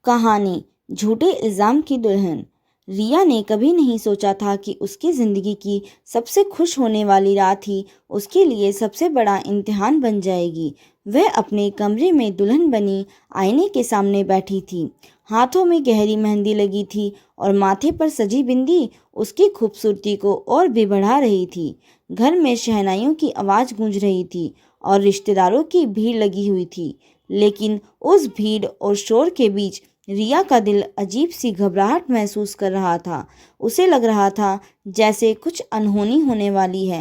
कहानी झूठे इल्ज़ाम की दुल्हन। रिया ने कभी नहीं सोचा था कि उसकी ज़िंदगी की सबसे खुश होने वाली रात ही उसके लिए सबसे बड़ा इम्तिहान बन जाएगी। वह अपने कमरे में दुल्हन बनी आईने के सामने बैठी थी। हाथों में गहरी मेहंदी लगी थी और माथे पर सजी बिंदी उसकी खूबसूरती को और भी बढ़ा रही थी। घर में शहनाइयों की आवाज़ गूंज रही थी और रिश्तेदारों की भीड़ लगी हुई थी। लेकिन उस भीड़ और शोर के बीच रिया का दिल अजीब सी घबराहट महसूस कर रहा था। उसे लग रहा था जैसे कुछ अनहोनी होने वाली है।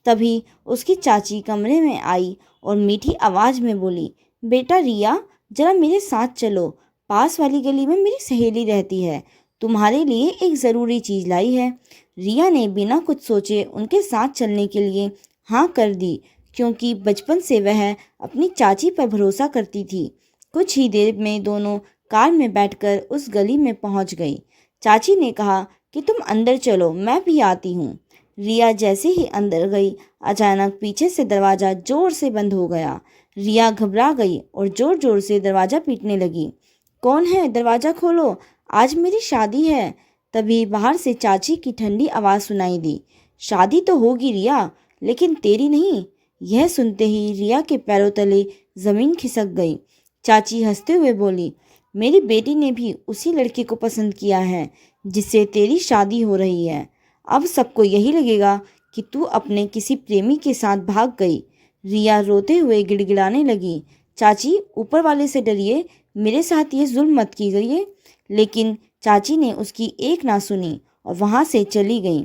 तभी उसकी चाची कमरे में आई और मीठी आवाज़ में बोली, बेटा रिया, जरा मेरे साथ चलो। पास वाली गली में मेरी सहेली रहती है, तुम्हारे लिए एक ज़रूरी चीज़ लाई है। रिया ने बिना कुछ सोचे उनके साथ चलने के लिए हाँ कर दी, क्योंकि बचपन से वह अपनी चाची पर भरोसा करती थी। कुछ ही देर में दोनों कार में बैठकर उस गली में पहुंच गई। चाची ने कहा कि तुम अंदर चलो, मैं भी आती हूँ। रिया जैसे ही अंदर गई, अचानक पीछे से दरवाज़ा जोर से बंद हो गया। रिया घबरा गई और जोर जोर से दरवाज़ा पीटने लगी। कौन है? दरवाज़ा खोलो, आज मेरी शादी है। तभी बाहर से चाची की ठंडी आवाज़ सुनाई दी, शादी तो होगी रिया, लेकिन तेरी नहीं। यह सुनते ही रिया के पैरों तले ज़मीन खिसक गई। चाची हंसते हुए बोली, मेरी बेटी ने भी उसी लड़के को पसंद किया है जिससे तेरी शादी हो रही है। अब सबको यही लगेगा कि तू अपने किसी प्रेमी के साथ भाग गई। रिया रोते हुए गिड़गिड़ाने लगी, चाची ऊपर वाले से डरिए, मेरे साथ ये जुल्म मत कीजिए। लेकिन चाची ने उसकी एक ना सुनी और वहाँ से चली गई।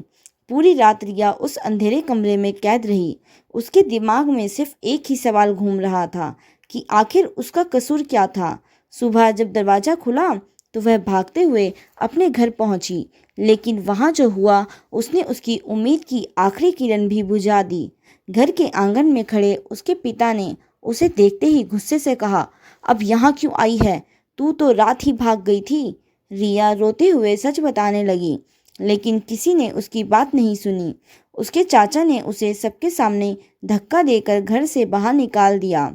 पूरी रात रिया उस अंधेरे कमरे में कैद रही। उसके दिमाग में सिर्फ एक ही सवाल घूम रहा था कि आखिर उसका कसूर क्या था। सुबह जब दरवाज़ा खुला तो वह भागते हुए अपने घर पहुंची, लेकिन वहां जो हुआ उसने उसकी उम्मीद की आखिरी किरण भी बुझा दी। घर के आंगन में खड़े उसके पिता ने उसे देखते ही गुस्से से कहा, अब यहाँ क्यों आई है? तू तो रात ही भाग गई थी। रिया रोते हुए सच बताने लगी, लेकिन किसी ने उसकी बात नहीं सुनी। उसके चाचा ने उसे सबके सामने धक्का देकर घर से बाहर निकाल दिया।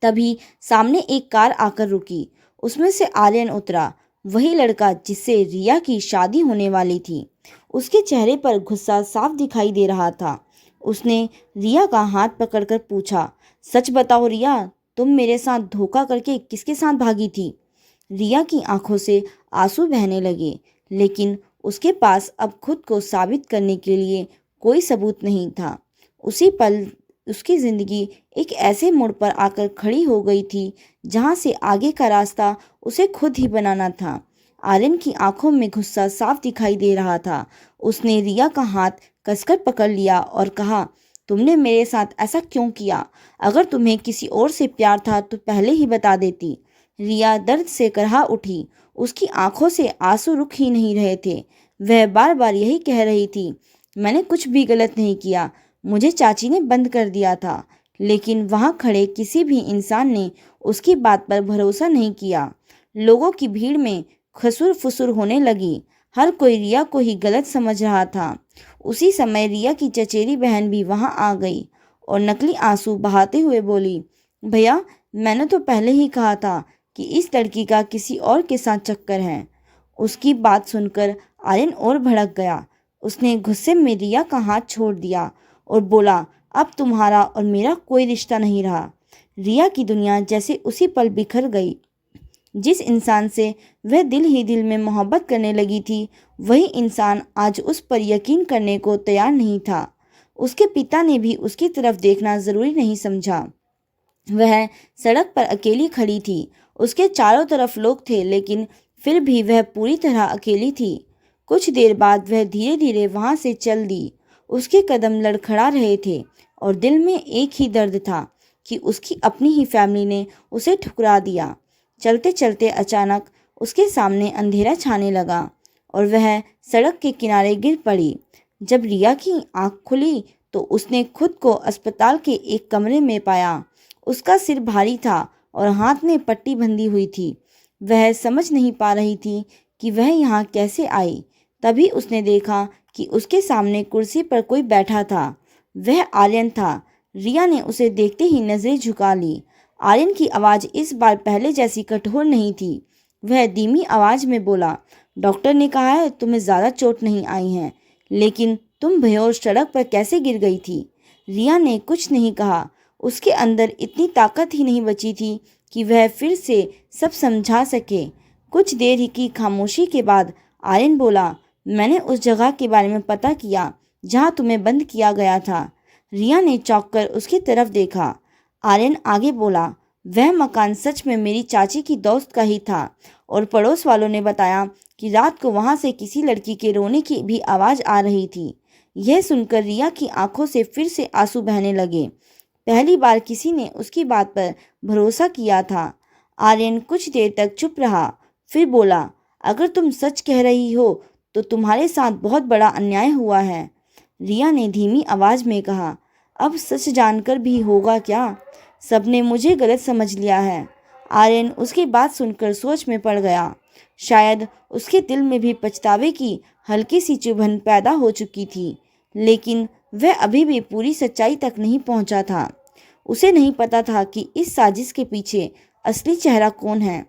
तभी सामने एक कार आकर रुकी। उसमें से आर्यन उतरा, वही लड़का जिससे रिया की शादी होने वाली थी। उसके चेहरे पर गुस्सा साफ दिखाई दे रहा था। उसने रिया का हाथ पकड़कर पूछा, सच बताओ रिया, तुम मेरे साथ धोखा करके किसके साथ भागी थी? रिया की आंखों से आंसू बहने लगे, लेकिन उसके पास अब खुद को साबित करने के लिए कोई सबूत नहीं था। उसी पल उसकी ज़िंदगी एक ऐसे मोड़ पर आकर खड़ी हो गई थी जहाँ से आगे का रास्ता उसे खुद ही बनाना था। आर्यन की आंखों में गुस्सा साफ दिखाई दे रहा था। उसने रिया का हाथ कसकर पकड़ लिया और कहा, तुमने मेरे साथ ऐसा क्यों किया? अगर तुम्हें किसी और से प्यार था तो पहले ही बता देती। रिया दर्द से करहा उठी। उसकी आंखों से आंसू रुक ही नहीं रहे थे। वह बार बार यही कह रही थी, मैंने कुछ भी गलत नहीं किया, मुझे चाची ने बंद कर दिया था। लेकिन वहाँ खड़े किसी भी इंसान ने उसकी बात पर भरोसा नहीं किया। लोगों की भीड़ में खसुर फुसुर होने लगी। हर कोई रिया को ही गलत समझ रहा था। उसी समय रिया की चचेरी बहन भी वहाँ आ गई और नकली आंसू बहाते हुए बोली, भैया, मैंने तो पहले ही कहा था कि इस लड़की का किसी और के साथ चक्कर है। उसकी बात सुनकर आर्यन और भड़क गया। उसने गुस्से में रिया का हाथ छोड़ दिया और बोला, अब तुम्हारा और मेरा कोई रिश्ता नहीं रहा। रिया की दुनिया जैसे उसी पल बिखर गई। जिस इंसान से वह दिल ही दिल में मोहब्बत करने लगी थी, वही इंसान आज उस पर यकीन करने को तैयार नहीं था। उसके पिता ने भी उसकी तरफ देखना ज़रूरी नहीं समझा। वह सड़क पर अकेली खड़ी थी। उसके चारों तरफ लोग थे, लेकिन फिर भी वह पूरी तरह अकेली थी। कुछ देर बाद वह धीरे धीरे वहाँ से चल दी। उसके कदम लड़खड़ा रहे थे और दिल में एक ही दर्द था कि उसकी अपनी ही फैमिली ने उसे ठुकरा दिया। चलते चलते अचानक उसके सामने अंधेरा छाने लगा और वह सड़क के किनारे गिर पड़ी। जब रिया की आंख खुली तो उसने खुद को अस्पताल के एक कमरे में पाया। उसका सिर भारी था और हाथ में पट्टी बंधी हुई थी। वह समझ नहीं पा रही थी कि वह यहाँ कैसे आई। तभी उसने देखा कि उसके सामने कुर्सी पर कोई बैठा था। वह आर्यन था। रिया ने उसे देखते ही नजरें झुका ली। आर्यन की आवाज़ इस बार पहले जैसी कठोर नहीं थी। वह धीमी आवाज में बोला, डॉक्टर ने कहा है तुम्हें ज़्यादा चोट नहीं आई है, लेकिन तुम बेहोश सड़क पर कैसे गिर गई थी? रिया ने कुछ नहीं कहा। उसके अंदर इतनी ताकत ही नहीं बची थी कि वह फिर से सब समझा सके। कुछ देर ही की खामोशी के बाद आर्यन बोला, मैंने उस जगह के बारे में पता किया जहाँ तुम्हें बंद किया गया था। रिया ने चौंक कर उसकी तरफ देखा। आर्यन आगे बोला, वह मकान सच में मेरी चाची की दोस्त का ही था और पड़ोस वालों ने बताया कि रात को वहां से किसी लड़की के रोने की भी आवाज़ आ रही थी। यह सुनकर रिया की आंखों से फिर से आंसू बहने लगे। पहली बार किसी ने उसकी बात पर भरोसा किया था। आर्यन कुछ देर तक चुप रहा, फिर बोला, अगर तुम सच कह रही हो तो तुम्हारे साथ बहुत बड़ा अन्याय हुआ है। रिया ने धीमी आवाज में कहा, अब सच जानकर भी होगा क्या? सबने मुझे गलत समझ लिया है। आर्यन उसकी बात सुनकर सोच में पड़ गया। शायद उसके दिल में भी पछतावे की हल्की सी चुभन पैदा हो चुकी थी, लेकिन वह अभी भी पूरी सच्चाई तक नहीं पहुंचा था। उसे नहीं पता था कि इस साजिश के पीछे असली चेहरा कौन है।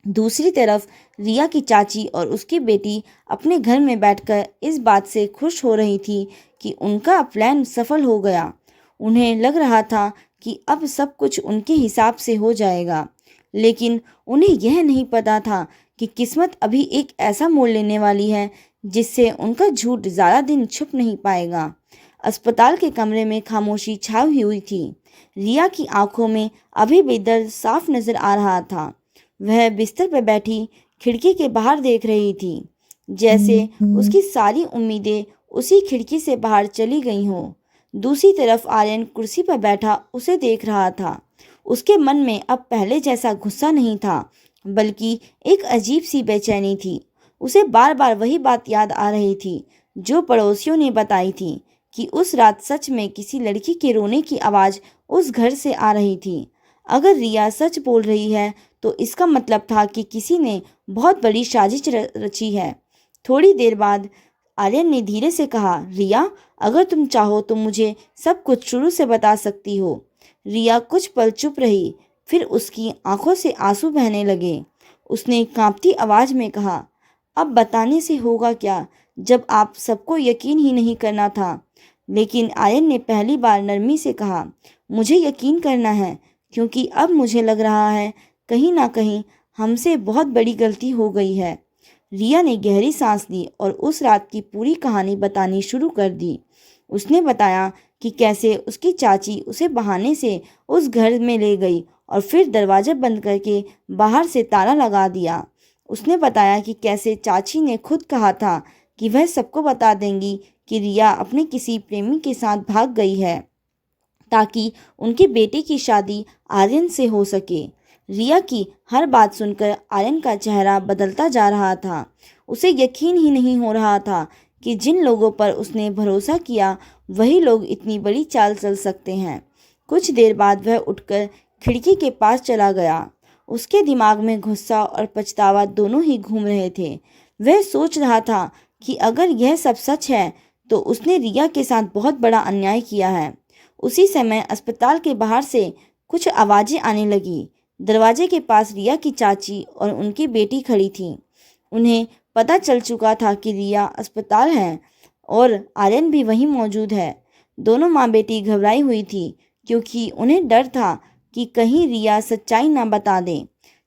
दूसरी तरफ रिया की चाची और उसकी बेटी अपने घर में बैठकर इस बात से खुश हो रही थी कि उनका प्लान सफल हो गया। उन्हें लग रहा था कि अब सब कुछ उनके हिसाब से हो जाएगा, लेकिन उन्हें यह नहीं पता था कि किस्मत अभी एक ऐसा मोड़ लेने वाली है जिससे उनका झूठ ज़्यादा दिन छुप नहीं पाएगा। अस्पताल के कमरे में खामोशी छाई हुई थी। रिया की आंखों में अभी भी दर्द साफ नजर आ रहा था। वह बिस्तर पर बैठी खिड़की के बाहर देख रही थी, जैसे उसकी सारी उम्मीदें उसी खिड़की से बाहर चली गई हों। दूसरी तरफ आर्यन कुर्सी पर बैठा उसे देख रहा था। उसके मन में अब पहले जैसा गुस्सा नहीं था, बल्कि एक अजीब सी बेचैनी थी। उसे बार बार वही बात याद आ रही थी जो पड़ोसियों ने बताई थी कि उस रात सच में किसी लड़की के रोने की आवाज़ उस घर से आ रही थी। अगर रिया सच बोल रही है तो इसका मतलब था कि किसी ने बहुत बड़ी साजिश रची है। थोड़ी देर बाद आर्यन ने धीरे से कहा, रिया, अगर तुम चाहो तो मुझे सब कुछ शुरू से बता सकती हो। रिया कुछ पल चुप रही, फिर उसकी आंखों से आंसू बहने लगे। उसने कांपती आवाज में कहा, अब बताने से होगा क्या जब आप सबको यकीन ही नहीं करना था। लेकिन आर्यन ने पहली बार नरमी से कहा, मुझे यकीन करना है क्योंकि अब मुझे लग रहा है कहीं ना कहीं हमसे बहुत बड़ी गलती हो गई है। रिया ने गहरी सांस ली और उस रात की पूरी कहानी बतानी शुरू कर दी। उसने बताया कि कैसे उसकी चाची उसे बहाने से उस घर में ले गई और फिर दरवाज़ा बंद करके बाहर से ताला लगा दिया। उसने बताया कि कैसे चाची ने खुद कहा था कि वह सबको बता देंगी कि रिया अपने किसी प्रेमी के साथ भाग गई है ताकि उनकी बेटी की शादी आर्यन से हो सके। रिया की हर बात सुनकर आर्यन का चेहरा बदलता जा रहा था। उसे यकीन ही नहीं हो रहा था कि जिन लोगों पर उसने भरोसा किया वही लोग इतनी बड़ी चाल चल सकते हैं। कुछ देर बाद वह उठकर खिड़की के पास चला गया। उसके दिमाग में गुस्सा और पछतावा दोनों ही घूम रहे थे। वह सोच रहा था कि अगर यह सब सच है तो उसने रिया के साथ बहुत बड़ा अन्याय किया है। उसी समय अस्पताल के बाहर से कुछ आवाज़ें आने लगी। दरवाजे के पास रिया की चाची और उनकी बेटी खड़ी थी। उन्हें पता चल चुका था कि रिया अस्पताल है और आर्यन भी वहीं मौजूद है। दोनों माँ बेटी घबराई हुई थी क्योंकि उन्हें डर था कि कहीं रिया सच्चाई ना बता दे।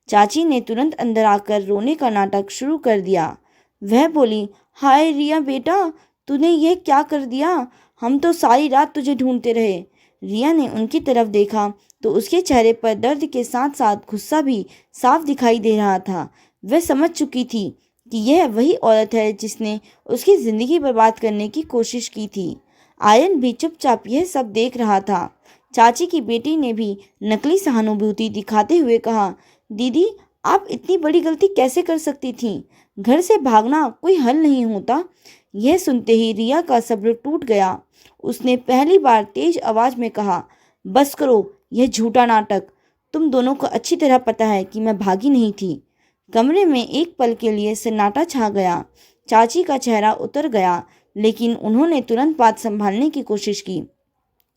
चाची ने तुरंत अंदर आकर रोने का नाटक शुरू कर दिया। वह बोली, हाय रिया बेटा, तूने यह क्या कर दिया? हम तो सारी रात तुझे ढूंढते रहे। रिया ने उनकी तरफ देखा तो उसके चेहरे पर दर्द के साथ साथ गुस्सा भी साफ दिखाई दे रहा था। वह समझ चुकी थी कि यह वही औरत है जिसने उसकी ज़िंदगी बर्बाद करने की कोशिश की थी। आर्यन भी चुपचाप यह सब देख रहा था। चाची की बेटी ने भी नकली सहानुभूति दिखाते हुए कहा, दीदी, आप इतनी बड़ी गलती कैसे कर सकती थीं? घर से भागना कोई हल नहीं होता। यह सुनते ही रिया का सब्र टूट गया। उसने पहली बार तेज आवाज़ में कहा, बस करो यह झूठा नाटक। तुम दोनों को अच्छी तरह पता है कि मैं भागी नहीं थी। कमरे में एक पल के लिए सन्नाटा छा गया। चाची का चेहरा उतर गया, लेकिन उन्होंने तुरंत बात संभालने की कोशिश की।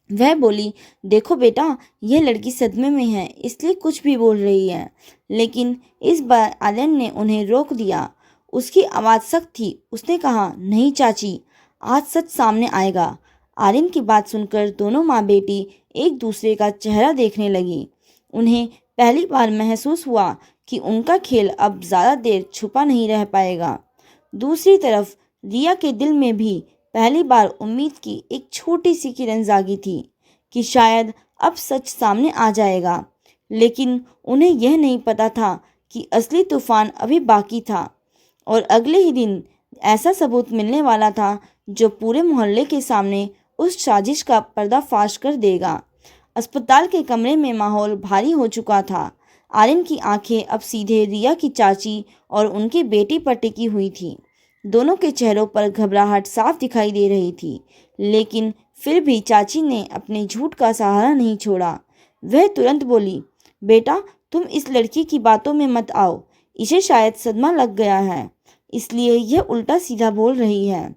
वह बोली, देखो बेटा, यह लड़की सदमे में है इसलिए कुछ भी बोल रही है। लेकिन इस बार आर्यन ने उन्हें रोक दिया। उसकी आवाज़ सख्त थी। उसने कहा, नहीं चाची, आज सच सामने आएगा। आर्यन की बात सुनकर दोनों माँ बेटी एक दूसरे का चेहरा देखने लगी। उन्हें पहली बार महसूस हुआ कि उनका खेल अब ज़्यादा देर छुपा नहीं रह पाएगा। दूसरी तरफ रिया के दिल में भी पहली बार उम्मीद की एक छोटी सी किरण जागी थी कि शायद अब सच सामने आ जाएगा। लेकिन उन्हें यह नहीं पता था कि असली तूफान अभी बाकी था और अगले ही दिन ऐसा सबूत मिलने वाला था जो पूरे मोहल्ले के सामने उस साजिश का पर्दाफाश कर देगा। अस्पताल के कमरे में माहौल भारी हो चुका था। आर्यन की आंखें अब सीधे रिया की चाची और उनकी बेटी पर टिकी हुई थी। दोनों के चेहरों पर घबराहट साफ दिखाई दे रही थी, लेकिन फिर भी चाची ने अपने झूठ का सहारा नहीं छोड़ा। वह तुरंत बोली, बेटा, तुम इस लड़की की बातों में मत आओ। इसे शायद सदमा लग गया है, इसलिए यह उल्टा सीधा बोल रही है।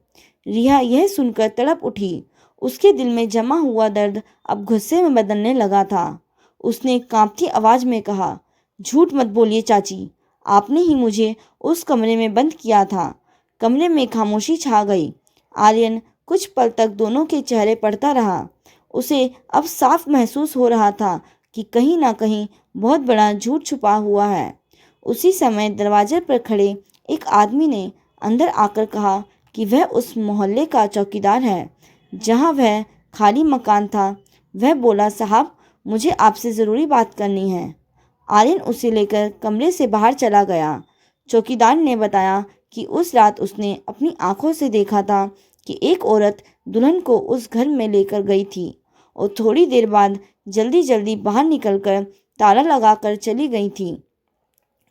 रिया यह सुनकर तड़प उठी। उसके दिल में जमा हुआ दर्द अब गुस्से में बदलने लगा था। उसने कांपती आवाज में कहा, झूठ मत बोलिए चाची, आपने ही मुझे उस कमरे में बंद किया था। कमरे में खामोशी छा गई। आर्यन कुछ पल तक दोनों के चेहरे पढ़ता रहा। उसे अब साफ महसूस हो रहा था कि कहीं ना कहीं बहुत बड़ा झूठ छुपा हुआ है। उसी समय दरवाजे पर खड़े एक आदमी ने अंदर आकर कहा कि वह उस मोहल्ले का चौकीदार है जहां वह खाली मकान था। वह बोला, साहब, मुझे आपसे ज़रूरी बात करनी है। आर्यन उसे लेकर कमरे से बाहर चला गया। चौकीदार ने बताया कि उस रात उसने अपनी आंखों से देखा था कि एक औरत दुल्हन को उस घर में लेकर गई थी और थोड़ी देर बाद जल्दी जल्दी बाहर निकलकर ताला लगाकर चली गई थी।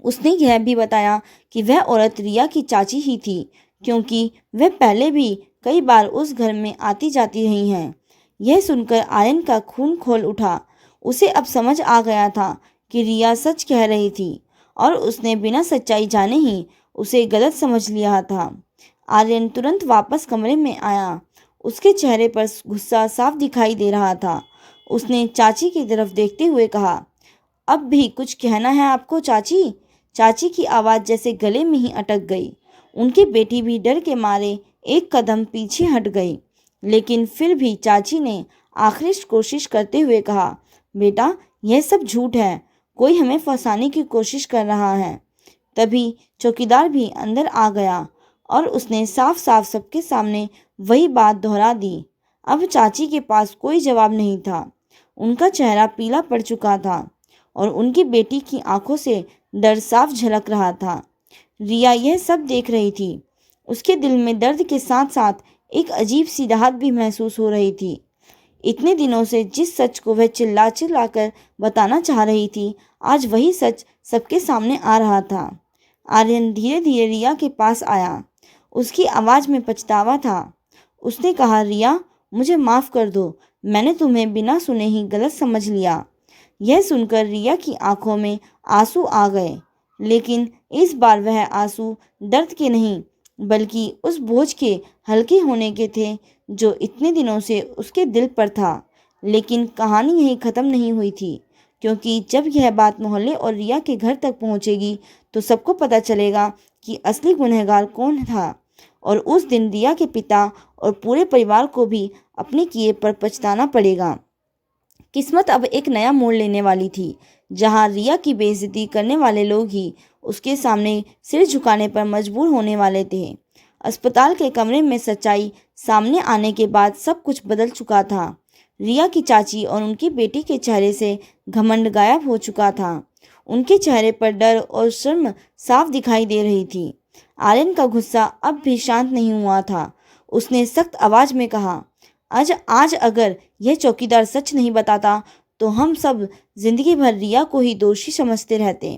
उसने यह भी बताया कि वह औरत रिया की चाची ही थी, क्योंकि वह पहले भी कई बार उस घर में आती जाती रही हैं। यह सुनकर आर्यन का खून खौल उठा। उसे अब समझ आ गया था कि रिया सच कह रही थी और उसने बिना सच्चाई जाने ही उसे गलत समझ लिया था। आर्यन तुरंत वापस कमरे में आया। उसके चेहरे पर गुस्सा साफ दिखाई दे रहा था। उसने चाची की तरफ देखते हुए कहा, अब भी कुछ कहना है आपको चाची? चाची की आवाज़ जैसे गले में ही अटक गई। उनकी बेटी भी डर के मारे एक कदम पीछे हट गई। लेकिन फिर भी चाची ने आखिरी कोशिश करते हुए कहा, बेटा, यह सब झूठ है। कोई हमें फंसाने की कोशिश कर रहा है। तभी चौकीदार भी अंदर आ गया और उसने साफ साफ सबके सामने वही बात दोहरा दी। अब चाची के पास कोई जवाब नहीं था। उनका चेहरा पीला पड़ चुका था और उनकी बेटी की आंखों से डर साफ झलक रहा था। रिया यह सब देख रही थी। उसके दिल में दर्द के साथ साथ एक अजीब सी राहत भी महसूस हो रही थी। इतने दिनों से जिस सच को वह चिल्ला चिल्ला कर बताना चाह रही थी, आज वही सच सबके सामने आ रहा था। आर्यन धीरे धीरे रिया के पास आया। उसकी आवाज़ में पछतावा था। उसने कहा, रिया, मुझे माफ़ कर दो। मैंने तुम्हें बिना सुने ही गलत समझ लिया। यह सुनकर रिया की आंखों में आंसू आ गए, लेकिन इस बार वह आंसू दर्द के नहीं बल्कि उस बोझ के हल्के होने के थे जो इतने दिनों से उसके दिल पर था। लेकिन कहानी यहीं ख़त्म नहीं हुई थी, क्योंकि जब यह बात मोहल्ले और रिया के घर तक पहुंचेगी तो सबको पता चलेगा कि असली गुनहगार कौन था। और उस दिन रिया के पिता और पूरे परिवार को भी अपने किए पर पछताना पड़ेगा। किस्मत अब एक नया मोड़ लेने वाली थी, जहां रिया की बेइज्जती करने वाले लोग ही उसके सामने सिर झुकाने पर मजबूर होने वाले थे। अस्पताल के कमरे में सच्चाई सामने आने के बाद सब कुछ बदल चुका था। रिया की चाची और उनकी बेटी के चेहरे से घमंड गायब हो चुका था। उनके चेहरे पर डर और शर्म साफ दिखाई दे रही थी। आर्यन का गुस्सा अब भी शांत नहीं हुआ था। उसने सख्त आवाज में कहा, आज आज अगर यह चौकीदार सच नहीं बताता तो हम सब जिंदगी भर रिया को ही दोषी समझते रहते।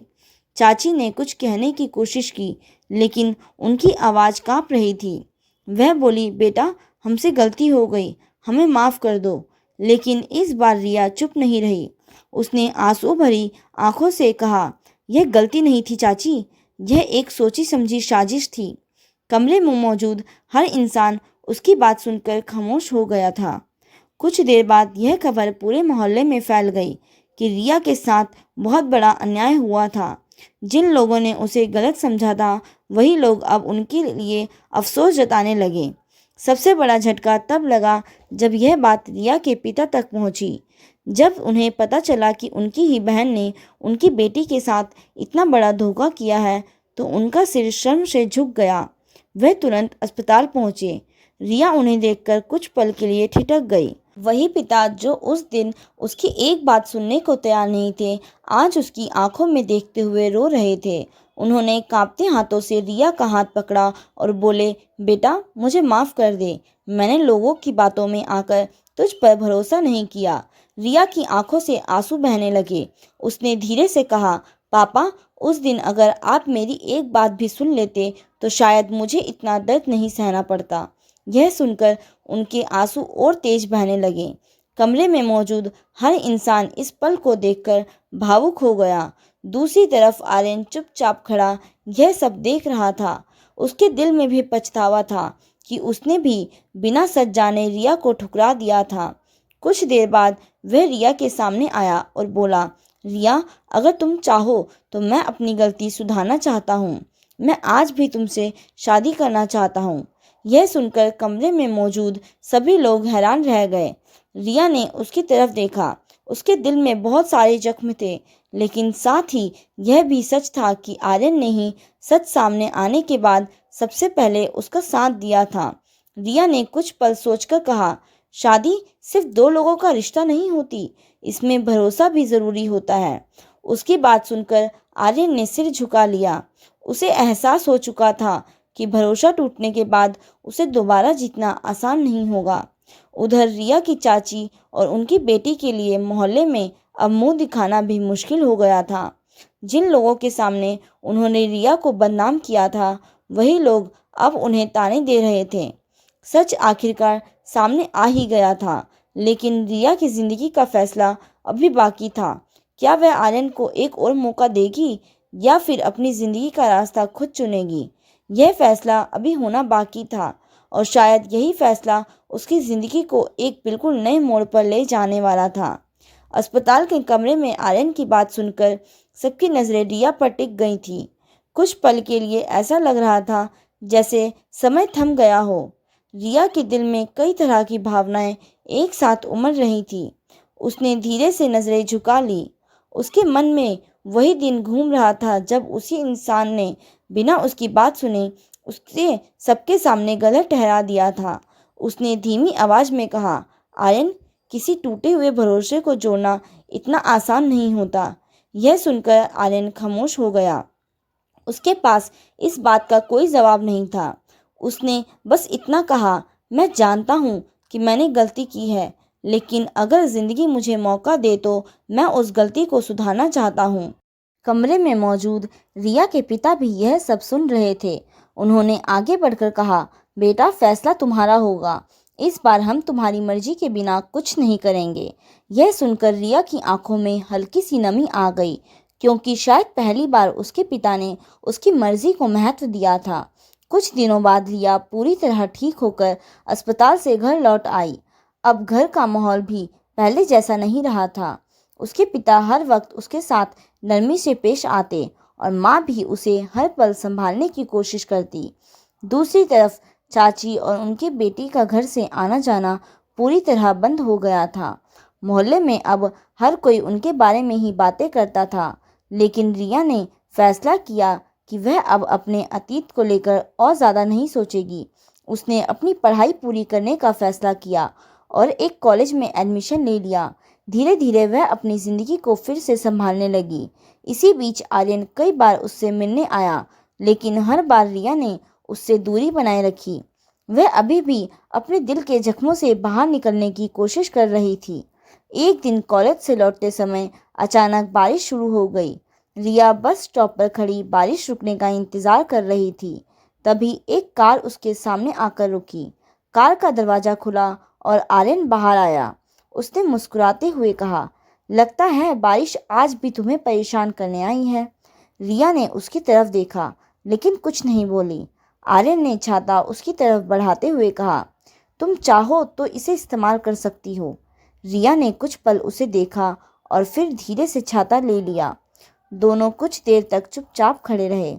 चाची ने कुछ कहने की कोशिश की, लेकिन उनकी आवाज़ कांप रही थी। वह बोली, बेटा, हमसे गलती हो गई, हमें माफ़ कर दो। लेकिन इस बार रिया चुप नहीं रही। उसने आंसू भरी आंखों से कहा, यह गलती नहीं थी चाची, यह एक सोची समझी साजिश थी। कमरे में मौजूद हर इंसान उसकी बात सुनकर खामोश हो गया था। कुछ देर बाद यह खबर पूरे मोहल्ले में फैल गई कि रिया के साथ बहुत बड़ा अन्याय हुआ था। जिन लोगों ने उसे गलत समझा था, वही लोग अब उनके लिए अफसोस जताने लगे। सबसे बड़ा झटका तब लगा जब यह बात रिया के पिता तक पहुंची। जब उन्हें पता चला कि उनकी ही बहन ने उनकी बेटी के साथ इतना बड़ा धोखा किया है, तो उनका सिर शर्म से झुक गया। वह तुरंत अस्पताल पहुंचे। रिया उन्हें देखकर कुछ पल के लिए ठिठक गई। वही पिता जो उस दिन उसकी एक बात सुनने को तैयार नहीं थे, आज उसकी आंखों में देखते हुए रो रहे थे। उन्होंने कांपते हाथों से रिया का हाथ पकड़ा और बोले, बेटा मुझे माफ़ कर दे, मैंने लोगों की बातों में आकर तुझ पर भरोसा नहीं किया। रिया की आंखों से आंसू बहने लगे। उसने धीरे से कहा, पापा, उस दिन अगर आप मेरी एक बात भी सुन लेते तो शायद मुझे इतना दर्द नहीं सहना पड़ता। यह सुनकर उनके आंसू और तेज बहने लगे। कमरे में मौजूद हर इंसान इस पल को देखकर भावुक हो गया। दूसरी तरफ आर्यन चुपचाप खड़ा यह सब देख रहा था। उसके दिल में भी पछतावा था कि उसने भी बिना सच जाने रिया को ठुकरा दिया था। कुछ देर बाद वह रिया के सामने आया और बोला, रिया, अगर तुम चाहो तो मैं अपनी गलती सुधारना चाहता हूँ। मैं आज भी तुमसे शादी करना चाहता हूँ। यह सुनकर कमरे में मौजूद सभी लोग हैरान रह गए। रिया ने उसकी तरफ देखा। उसके दिल में बहुत सारे जख्म थे, लेकिन साथ ही यह भी सच था कि आर्यन ने ही सच सामने आने के बाद सबसे पहले उसका साथ दिया था। रिया ने कुछ पल सोचकर कहा, शादी सिर्फ दो लोगों का रिश्ता नहीं होती, इसमें भरोसा भी ज़रूरी होता है। उसकी बात सुनकर आर्यन ने सिर झुका लिया। उसे एहसास हो चुका था कि भरोसा टूटने के बाद उसे दोबारा जीतना आसान नहीं होगा। उधर रिया की चाची और उनकी बेटी के लिए मोहल्ले में अब मुंह दिखाना भी मुश्किल हो गया था। जिन लोगों के सामने उन्होंने रिया को बदनाम किया था, वही लोग अब उन्हें ताने दे रहे थे। सच आखिरकार सामने आ ही गया था, लेकिन रिया की जिंदगी का फैसला अभी बाकी था। क्या वह आर्यन को एक और मौका देगी या फिर अपनी जिंदगी का रास्ता खुद चुनेगी? यह फैसला अभी होना बाकी था और शायद यही फैसला उसकी ज़िंदगी को एक बिल्कुल नए मोड़ पर ले जाने वाला था। अस्पताल के कमरे में आर्यन की बात सुनकर सबकी नज़रें रिया पर टिक गई थी। कुछ पल के लिए ऐसा लग रहा था जैसे समय थम गया हो। रिया के दिल में कई तरह की भावनाएं एक साथ उमड़ रही थी। उसने धीरे से नज़रें झुका ली। उसके मन में वही दिन घूम रहा था जब उसी इंसान ने बिना उसकी बात सुने उसके सबके सामने गलत ठहरा दिया था। उसने धीमी आवाज़ में कहा, आर्यन, किसी टूटे हुए भरोसे को जोड़ना इतना आसान नहीं होता। यह सुनकर आर्यन खामोश हो गया। उसके पास इस बात का कोई जवाब नहीं था। उसने बस इतना कहा, मैं जानता हूँ कि मैंने गलती की है, लेकिन अगर ज़िंदगी मुझे मौका दे तो मैं उस गलती को सुधारना चाहता हूँ। कमरे में मौजूद रिया के पिता भी यह सब सुन रहे थे। उन्होंने आगे बढ़कर कहा, बेटा, फैसला तुम्हारा होगा। इस बार हम तुम्हारी मर्जी के बिना कुछ नहीं करेंगे। यह सुनकर रिया की आंखों में हल्की सी नमी आ गई, क्योंकि शायद पहली बार उसके पिता ने उसकी मर्जी को महत्व दिया था। कुछ दिनों बाद रिया पूरी तरह ठीक होकर अस्पताल से घर लौट आई। अब घर का माहौल भी पहले जैसा नहीं रहा था। उसके पिता हर वक्त उसके साथ नरमी से पेश आते और माँ भी उसे हर पल संभालने की कोशिश करती। दूसरी तरफ चाची और उनकी बेटी का घर से आना जाना पूरी तरह बंद हो गया था। मोहल्ले में अब हर कोई उनके बारे में ही बातें करता था, लेकिन रिया ने फैसला किया कि वह अब अपने अतीत को लेकर और ज़्यादा नहीं सोचेगी। उसने अपनी पढ़ाई पूरी करने का फैसला किया और एक कॉलेज में एडमिशन ले लिया। धीरे धीरे वह अपनी ज़िंदगी को फिर से संभालने लगी। इसी बीच आर्यन कई बार उससे मिलने आया, लेकिन हर बार रिया ने उससे दूरी बनाए रखी। वह अभी भी अपने दिल के जख्मों से बाहर निकलने की कोशिश कर रही थी। एक दिन कॉलेज से लौटते समय अचानक बारिश शुरू हो गई। रिया बस स्टॉप पर खड़ी बारिश रुकने का इंतज़ार कर रही थी। तभी एक कार उसके सामने आकर रुकी। कार का दरवाज़ा खुला और आर्यन बाहर आया। उसने मुस्कुराते हुए कहा, लगता है बारिश आज भी तुम्हें परेशान करने आई है। रिया ने उसकी तरफ देखा, लेकिन कुछ नहीं बोली। आर्यन ने छाता उसकी तरफ बढ़ाते हुए कहा, तुम चाहो तो इसे इस्तेमाल कर सकती हो। रिया ने कुछ पल उसे देखा और फिर धीरे से छाता ले लिया। दोनों कुछ देर तक चुपचाप खड़े रहे।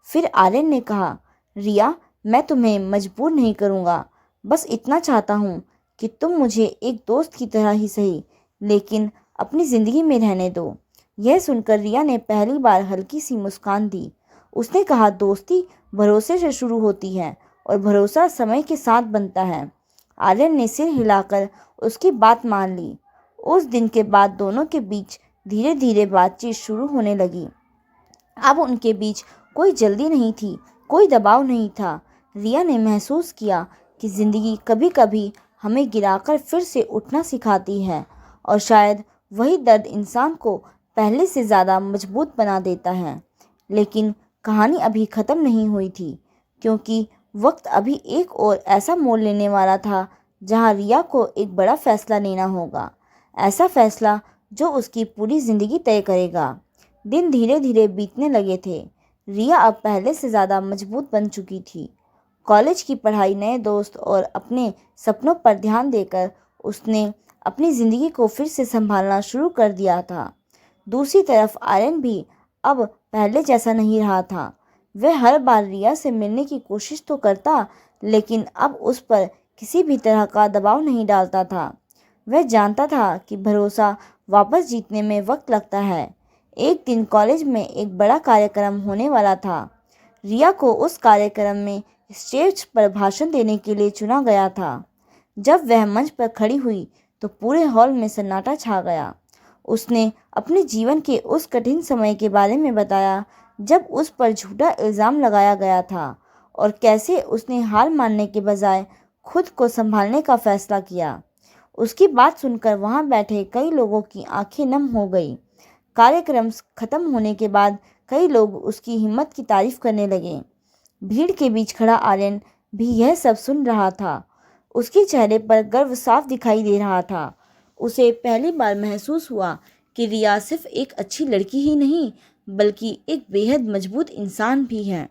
फिर आर्यन ने कहा, रिया, मैं तुम्हें मजबूर नहीं करूँगा, बस इतना चाहता हूँ कि तुम मुझे एक दोस्त की तरह ही सही, लेकिन अपनी ज़िंदगी में रहने दो। यह सुनकर रिया ने पहली बार हल्की सी मुस्कान दी। उसने कहा, दोस्ती भरोसे से शुरू होती है और भरोसा समय के साथ बनता है। आर्यन ने सिर हिलाकर उसकी बात मान ली। उस दिन के बाद दोनों के बीच धीरे धीरे बातचीत शुरू होने लगी। अब उनके बीच कोई जल्दी नहीं थी, कोई दबाव नहीं था। रिया ने महसूस किया कि ज़िंदगी कभी कभी हमें गिराकर फिर से उठना सिखाती है, और शायद वही दर्द इंसान को पहले से ज़्यादा मजबूत बना देता है। लेकिन कहानी अभी ख़त्म नहीं हुई थी, क्योंकि वक्त अभी एक और ऐसा मोड़ लेने वाला था जहां रिया को एक बड़ा फैसला लेना होगा। ऐसा फैसला जो उसकी पूरी ज़िंदगी तय करेगा। दिन धीरे धीरे बीतने लगे थे। रिया अब पहले से ज़्यादा मजबूत बन चुकी थी। कॉलेज की पढ़ाई, नए दोस्त और अपने सपनों पर ध्यान देकर उसने अपनी ज़िंदगी को फिर से संभालना शुरू कर दिया था। दूसरी तरफ आर्यन भी अब पहले जैसा नहीं रहा था। वह हर बार रिया से मिलने की कोशिश तो करता, लेकिन अब उस पर किसी भी तरह का दबाव नहीं डालता था। वह जानता था कि भरोसा वापस जीतने में वक्त लगता है। एक दिन कॉलेज में एक बड़ा कार्यक्रम होने वाला था। रिया को उस कार्यक्रम में स्टेज पर भाषण देने के लिए चुना गया था। जब वह मंच पर खड़ी हुई तो पूरे हॉल में सन्नाटा छा गया। उसने अपने जीवन के उस कठिन समय के बारे में बताया जब उस पर झूठा इल्ज़ाम लगाया गया था, और कैसे उसने हार मानने के बजाय खुद को संभालने का फैसला किया। उसकी बात सुनकर वहां बैठे कई लोगों की आंखें नम हो गई। कार्यक्रम खत्म होने के बाद कई लोग उसकी हिम्मत की तारीफ करने लगे। भीड़ के बीच खड़ा आर्यन भी यह सब सुन रहा था। उसके चेहरे पर गर्व साफ दिखाई दे रहा था। उसे पहली बार महसूस हुआ कि रिया सिर्फ एक अच्छी लड़की ही नहीं, बल्कि एक बेहद मजबूत इंसान भी है।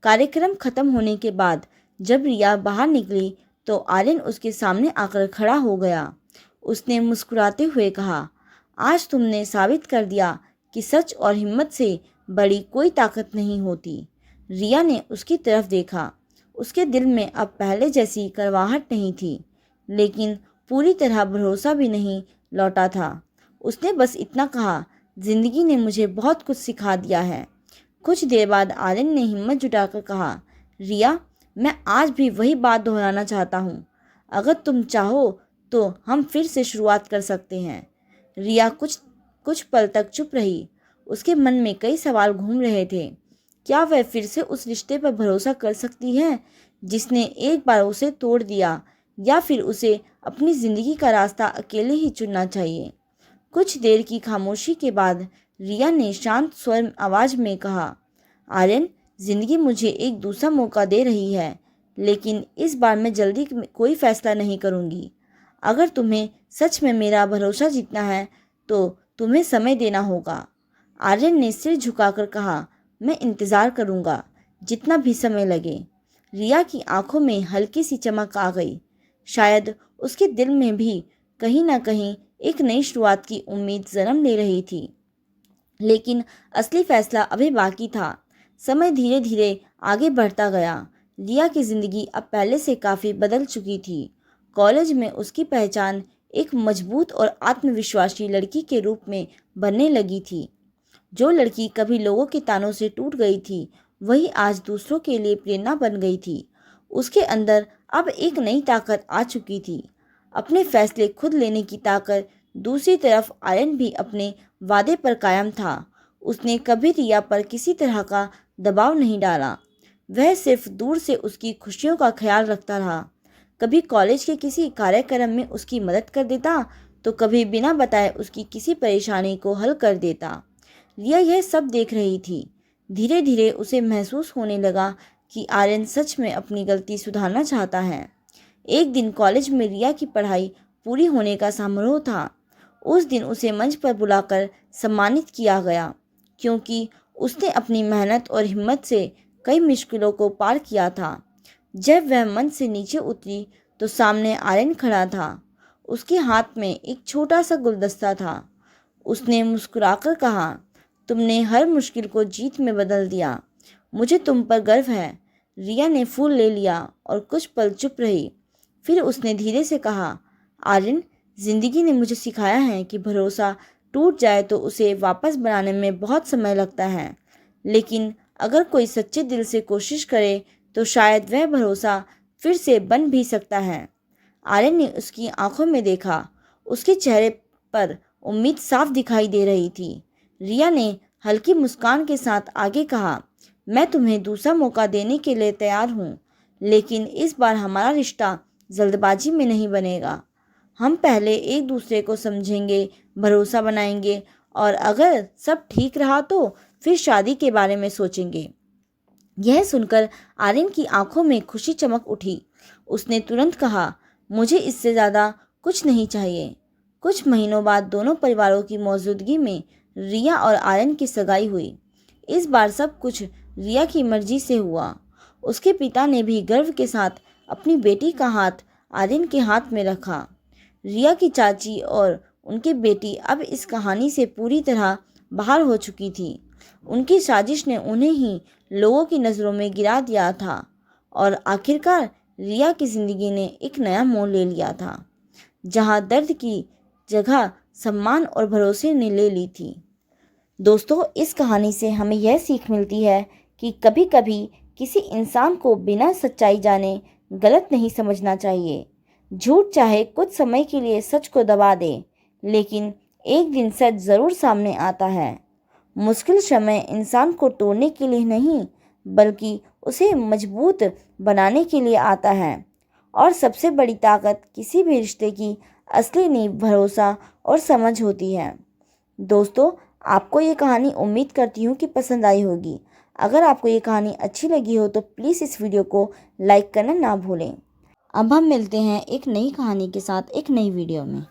कार्यक्रम खत्म होने के बाद जब रिया बाहर निकली तो आर्यन उसके सामने आकर खड़ा हो गया। उसने मुस्कुराते हुए कहा, आज तुमने साबित कर दिया कि सच और हिम्मत से बड़ी कोई ताकत नहीं होती। रिया ने उसकी तरफ देखा। उसके दिल में अब पहले जैसी कड़वाहट नहीं थी, लेकिन पूरी तरह भरोसा भी नहीं लौटा था। उसने बस इतना कहा, जिंदगी ने मुझे बहुत कुछ सिखा दिया है। कुछ देर बाद आर्यन ने हिम्मत जुटाकर कहा, रिया, मैं आज भी वही बात दोहराना चाहता हूँ। अगर तुम चाहो तो हम फिर से शुरुआत कर सकते हैं। रिया कुछ पल तक चुप रही। उसके मन में कई सवाल घूम रहे थे। क्या वह फिर से उस रिश्ते पर भरोसा कर सकती है जिसने एक बार उसे तोड़ दिया, या फिर उसे अपनी ज़िंदगी का रास्ता अकेले ही चुनना चाहिए। कुछ देर की खामोशी के बाद रिया ने शांत स्वर आवाज़ में कहा, आर्यन, ज़िंदगी मुझे एक दूसरा मौका दे रही है, लेकिन इस बार मैं जल्दी कोई फैसला नहीं करूँगी। अगर तुम्हें सच में मेरा भरोसा जीतना है तो तुम्हें समय देना होगा। आर्यन ने सिर झुकाकर कहा, मैं इंतज़ार करूँगा, जितना भी समय लगे। रिया की आंखों में हल्की सी चमक आ गई। शायद उसके दिल में भी कहीं ना कहीं एक नई शुरुआत की उम्मीद जन्म ले रही थी। लेकिन असली फैसला अभी बाकी था। समय धीरे धीरे आगे बढ़ता गया। रिया की ज़िंदगी अब पहले से काफ़ी बदल चुकी थी। कॉलेज में उसकी पहचान एक मजबूत और आत्मविश्वासी लड़की के रूप में बनने लगी थी। जो लड़की कभी लोगों के तानों से टूट गई थी, वही आज दूसरों के लिए प्रेरणा बन गई थी। उसके अंदर अब एक नई ताकत आ चुकी थी, अपने फैसले खुद लेने की ताकत। दूसरी तरफ आर्यन भी अपने वादे पर कायम था। उसने कभी रिया पर किसी तरह का दबाव नहीं डाला। वह सिर्फ दूर से उसकी खुशियों का ख्याल रखता रहा। कभी कॉलेज के किसी कार्यक्रम में उसकी मदद कर देता, तो कभी बिना बताए उसकी किसी परेशानी को हल कर देता। रिया यह सब देख रही थी। धीरे धीरे उसे महसूस होने लगा कि आर्यन सच में अपनी गलती सुधारना चाहता है। एक दिन कॉलेज में रिया की पढ़ाई पूरी होने का समारोह था। उस दिन उसे मंच पर बुलाकर सम्मानित किया गया, क्योंकि उसने अपनी मेहनत और हिम्मत से कई मुश्किलों को पार किया था। जब वह मंच से नीचे उतरी तो सामने आर्यन खड़ा था। उसके हाथ में एक छोटा सा गुलदस्ता था। उसने मुस्कुराकर कहा, तुमने हर मुश्किल को जीत में बदल दिया। मुझे तुम पर गर्व है। रिया ने फूल ले लिया और कुछ पल चुप रही। फिर उसने धीरे से कहा, आर्यन, जिंदगी ने मुझे सिखाया है कि भरोसा टूट जाए तो उसे वापस बनाने में बहुत समय लगता है, लेकिन अगर कोई सच्चे दिल से कोशिश करे तो शायद वह भरोसा फिर से बन भी सकता है। आर्यन ने उसकी आंखों में देखा। उसके चेहरे पर उम्मीद साफ दिखाई दे रही थी। रिया ने हल्की मुस्कान के साथ आगे कहा, मैं तुम्हें दूसरा मौका देने के लिए तैयार हूँ, लेकिन इस बार हमारा रिश्ता जल्दबाजी में नहीं बनेगा। हम पहले एक दूसरे को समझेंगे, भरोसा बनाएंगे और अगर सब ठीक रहा तो फिर शादी के बारे में सोचेंगे। यह सुनकर आर्यन की आंखों में खुशी चमक उठी। उसने तुरंत कहा, मुझे इससे ज़्यादा कुछ नहीं चाहिए। कुछ महीनों बाद दोनों परिवारों की मौजूदगी में रिया और आर्यन की सगाई हुई। इस बार सब कुछ रिया की मर्जी से हुआ। उसके पिता ने भी गर्व के साथ अपनी बेटी का हाथ आर्यन के हाथ में रखा। रिया की चाची और उनकी बेटी अब इस कहानी से पूरी तरह बाहर हो चुकी थी। उनकी साजिश ने उन्हें ही लोगों की नज़रों में गिरा दिया था और आखिरकार रिया की ज़िंदगी ने एक नया मोड़ ले लिया था, जहां दर्द की जगह सम्मान और भरोसे ने ले ली थी। दोस्तों, इस कहानी से हमें यह सीख मिलती है कि कभी कभी किसी इंसान को बिना सच्चाई जाने गलत नहीं समझना चाहिए। झूठ चाहे कुछ समय के लिए सच को दबा दे, लेकिन एक दिन सच ज़रूर सामने आता है। मुश्किल समय इंसान को तोड़ने के लिए नहीं, बल्कि उसे मजबूत बनाने के लिए आता है। और सबसे बड़ी ताकत किसी भी रिश्ते की असली नींव भरोसा और समझ होती है। दोस्तों, आपको ये कहानी उम्मीद करती हूँ कि पसंद आई होगी। अगर आपको ये कहानी अच्छी लगी हो तो प्लीज़ इस वीडियो को लाइक करना ना भूलें। अब हम मिलते हैं एक नई कहानी के साथ एक नई वीडियो में।